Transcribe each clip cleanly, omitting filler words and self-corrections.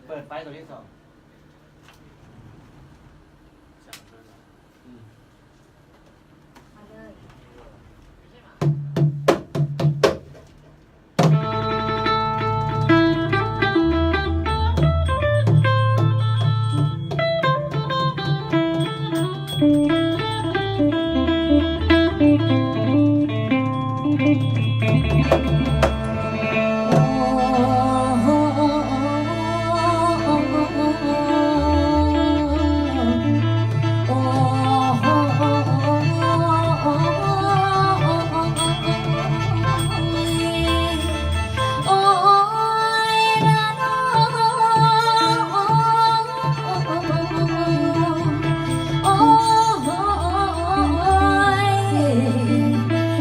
เปิดไฟตัวที่สองมาเลย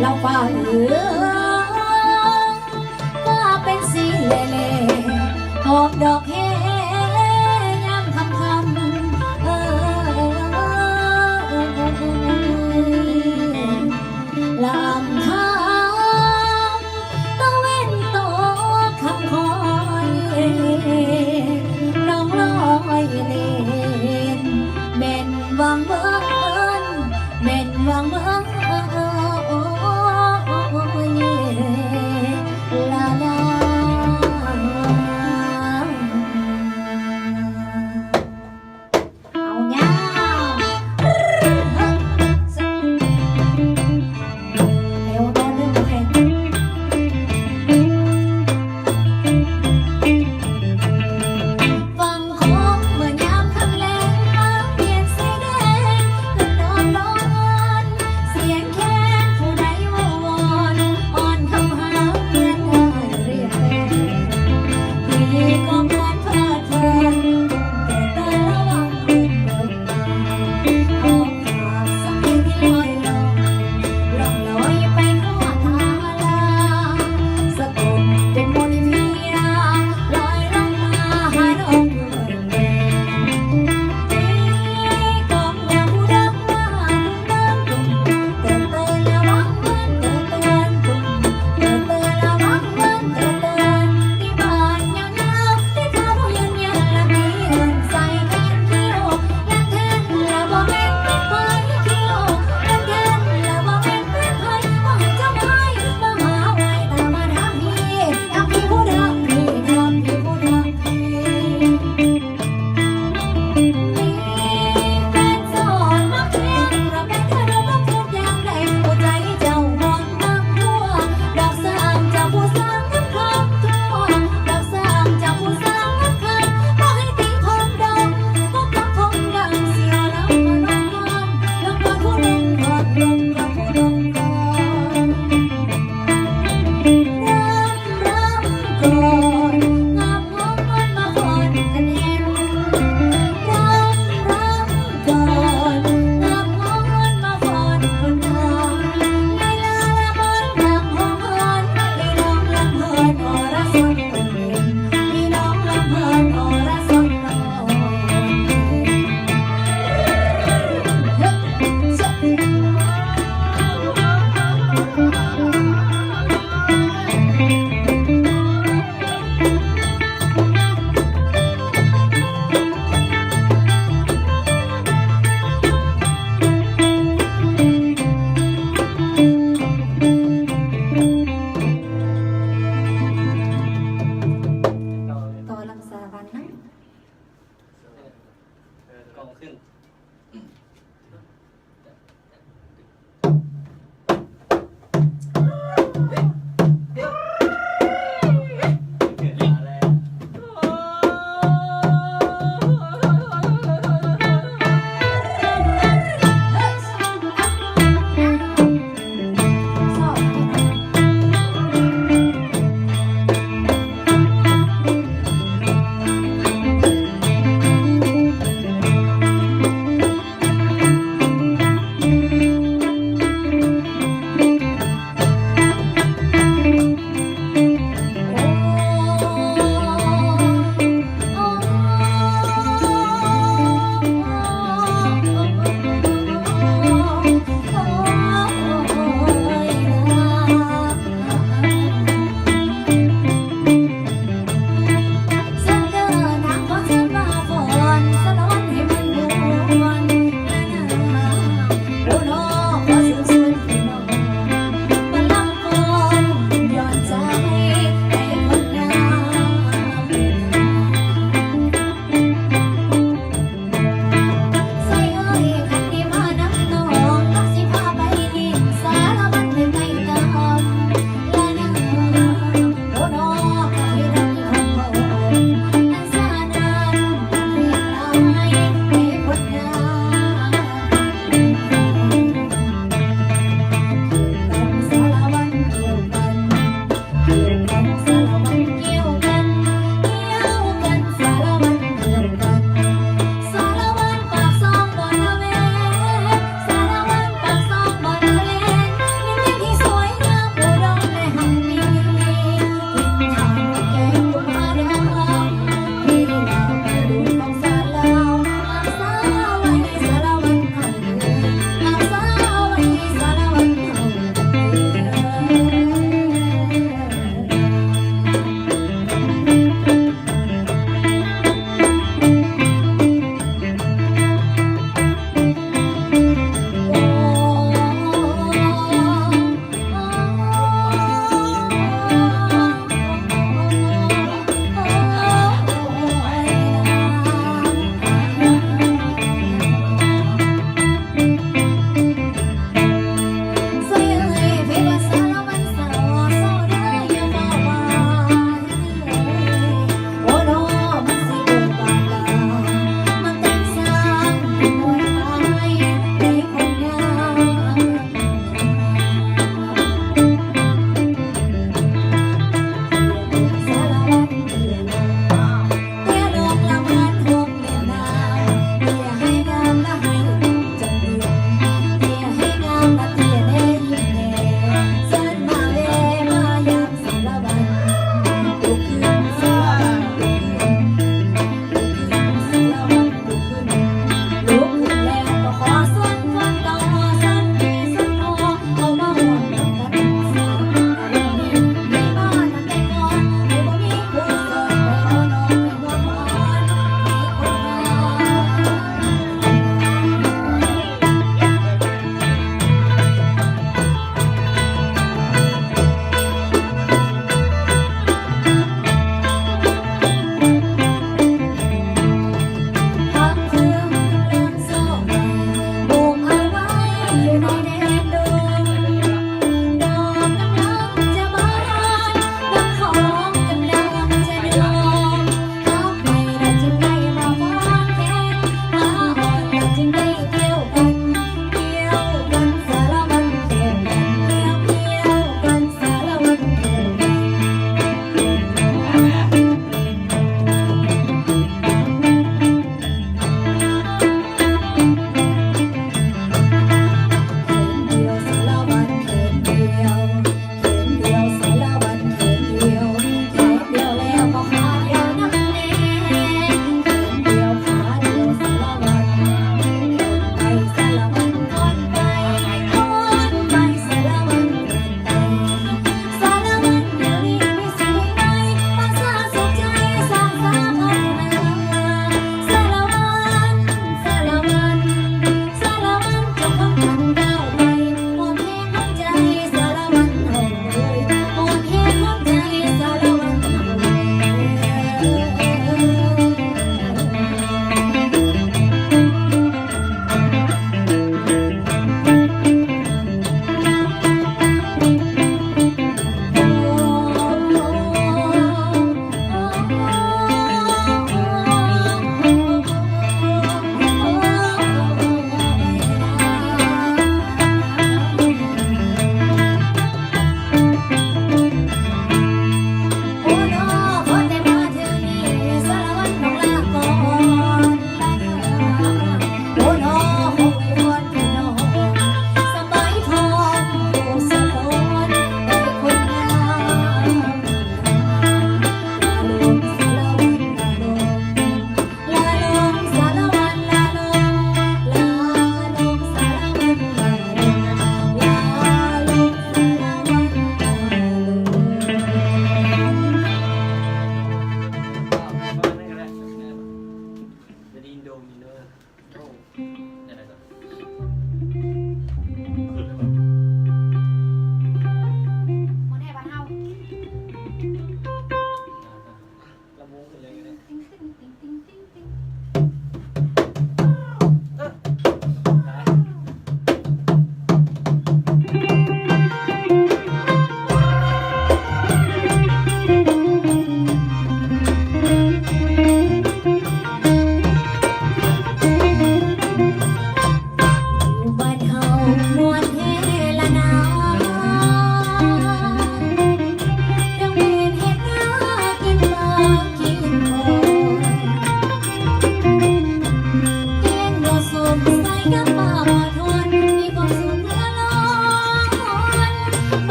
เราฝ่าเหลืองก็เป็นสีเล่ๆหอบดอกเฮยามคำลำทางตะเว้นตกคำคอยน้องลอยเล่นเม่นวังเบิ้งเม่นวังเบิ้งลาลาเอาเงาเร็วตอนเรื่องเพลงฟังของเมื่อยามค่ำแลงน้ำเปลี่ยนสีแดงขึ้นนอนเสียงแค้นผู้ใดว่าวอนอ่อนคำหาเพื่อนได้เรียกแฟนพี่ก็เหมือนเพลิดเพลินแต่เตือนระวังมืดเดินมาขอฝากสักเพลงที่ลอยลงล่องลอยไปทั่วทาลาสะกดเป็นมนต์พิราลอยลงมาหาน้องอยู่เรื่อยกองยามผู้ดังว่าตุ้มเตือนระวังมันเตือนตุ้มเตือนระวังมันเตือนที่บ้านยาวๆที่เขายืนยันและมีเงินใส่แขนเขี้ยวยังแทนและบ่แม่นเป็นไผเขี้ยวยังแทนและบ่แม่นเป็นไผว่าให้เจ้าไว้มาหาไว้แต่มาทำพี่ผู้ดังพี่ทำพี่ผู้ดังพี่ แฟนสอนมาเขียนประแม่เธอรู้ว่าทุกอย่างใดหัวใจเจ้าหวังน้ำทั่วดอกสร้างจากผู้สร้างน้ำคำทั่วดอกสร้างจากผู้สร้างน้ำคำบอกให้ตีพงดำพวกกับพงดังเสียน้ำมาน้องก่อนน้องก่อนผู้ลงก่อนลงก่อนผู้ลงก่อนรำก่อนงามงงมันมาก่อนกันเองรำก่อนงามงงมันมาก่อนคนเดิมลีลาละมนต์ดังหอมหวนพี่น้องลำเพลินอรสนคนเด่นพี่น้องลำเพลินอรสนคนเ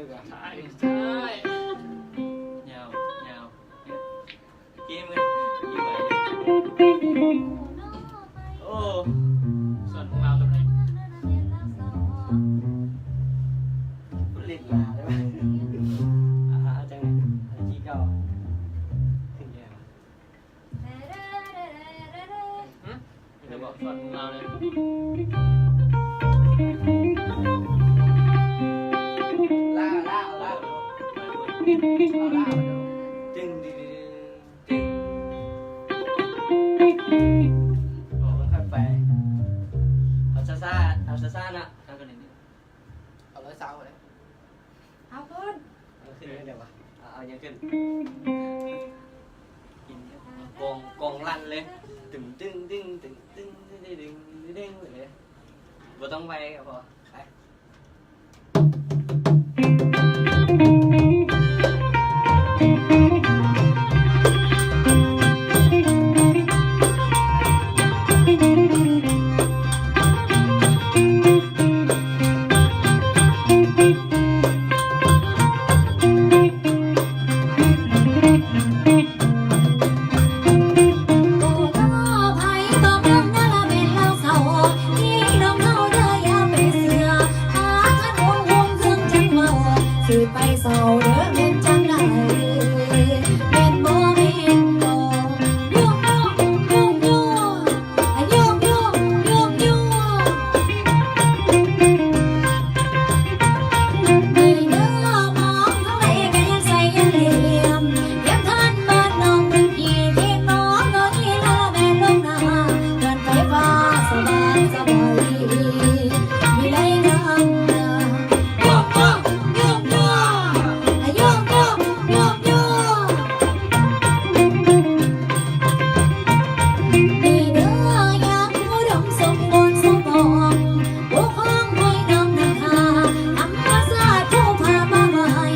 อีกอ่ะ ใช่ใช่ยาวยาวเกมเลยยี่ไหวโอ้ส่วนของเราตรงไหน เล่นลาได้ไหมจังจีเก่าถึงแย่ เดี๋ยวบอกส่วนของเราเลย ล่าจึงดีจึงโอ้ค่อยไปเอาซ่านะเอาตัวนี้เอาร้อยสาวเลย เอาขึ้น เอาขึ้นได้เดี๋ยววะเอายังขึ้น กินเยอะ กองลั่นเลยตึงเลยบ่ต้องไปก็พอไป โอ้ท้อไผบอกน้ำนั่นละเป็นเราเศร้าที่น้องเฮาเด้ออย่าไปเสือหาขนมวงเครื่องจังเมาสิไปเศร้าเด้อเป็นจังไดเป็นบ่แม่นบ่ยุ่งยุ่งยุ่งยุ่งยุ่งยุ่งยุ่งนี่เด้อมองเท่าไรก็ยังใส่ยังเหลี่ยมเก็บทันบ้านน้องเป็นพี่ที่น้องน้องที่ละแม่ลงนาเดินไปฟ้าสบายสบายมีไรงามนะยุ่งยุ่งยุ่งยุ่งยุ่งยุ่งยุ่งนี่เด้อยังอุดมสมบูรณ์สมบูรณ์ผู้ครองห้วยน้ำนาคาธรรมชาติผู้พามาให้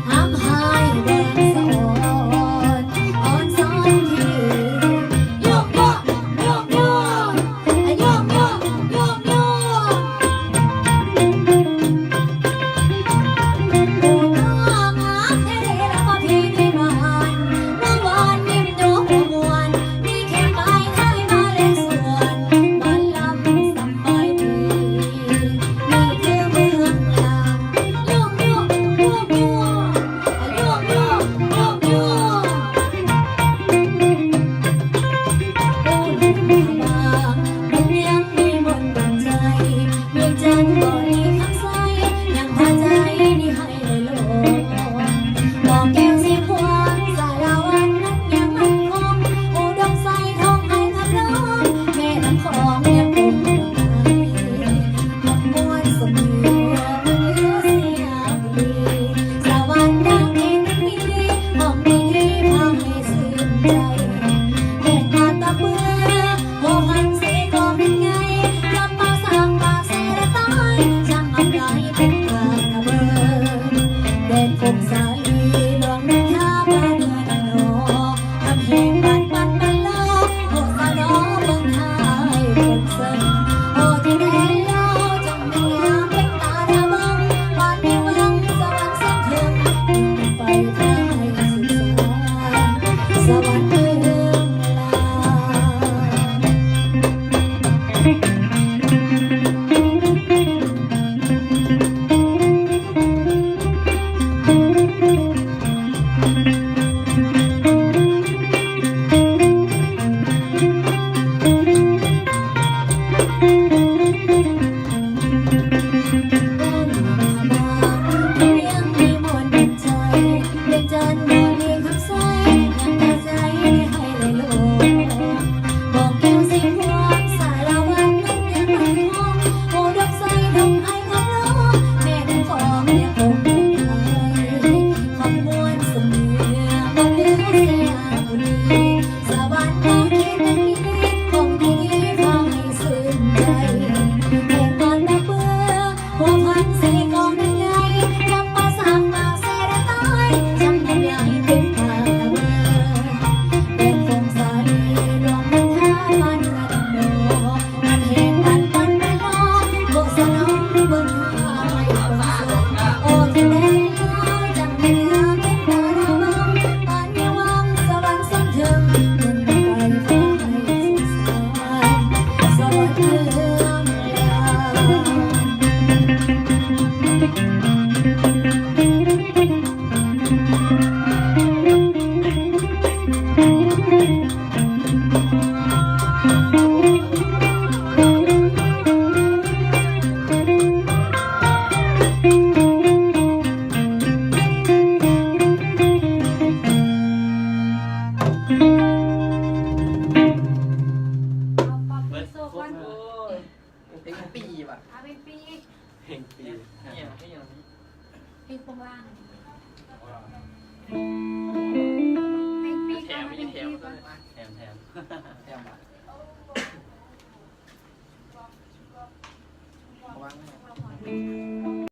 ห้ามหายแดงสะอ่อนซ้อนที่ยุ่งยุ่งยุ่งยุ่งยุ่งยุ่งยุ่งยุ่ง โอ้น้องงามแท้ๆแล้วก็พี่ในบ้านเมื่อวานนิ่มดูมวนมีแค่ไม้ไม้มาเล่นสวนบ้านลำสบายดีนี่คือเมืองลางยุ่งยุ่งยุ่งยุ่งยุ่งยุ่งยุ่งยุ่ง โอ้ลูกมาบางมันยังมีมนต์ดนใจเมืองจันทร์บ่มีคำใสยังพาใจนี่ให้เลยโลบอกแก้วสีพวงสารวันนั้นยังมั่นคงอุดมใสทองให้คำน้องแม่น้ำของยังคงดวงใจหมดมวลสมเด็จเลือเสียบุรีสวรรค์ดังเองมีห้องดีพาให้ชื่นใจ เห็นหน้าตาเบื่อโอ้หันสีก็เป็นไงลำบากสร้างปากเสียตายช่างอำ งฟรี เนี่ยไม่อย่างนี้ เพลงโปรงล่าง ว่า เพลงฟรี แถ ก็ ม มา ไม่ เพล ใช่ ง แถ ฟรี ม ก่อน แถมแถม แถมอ่ะวางไม่ได้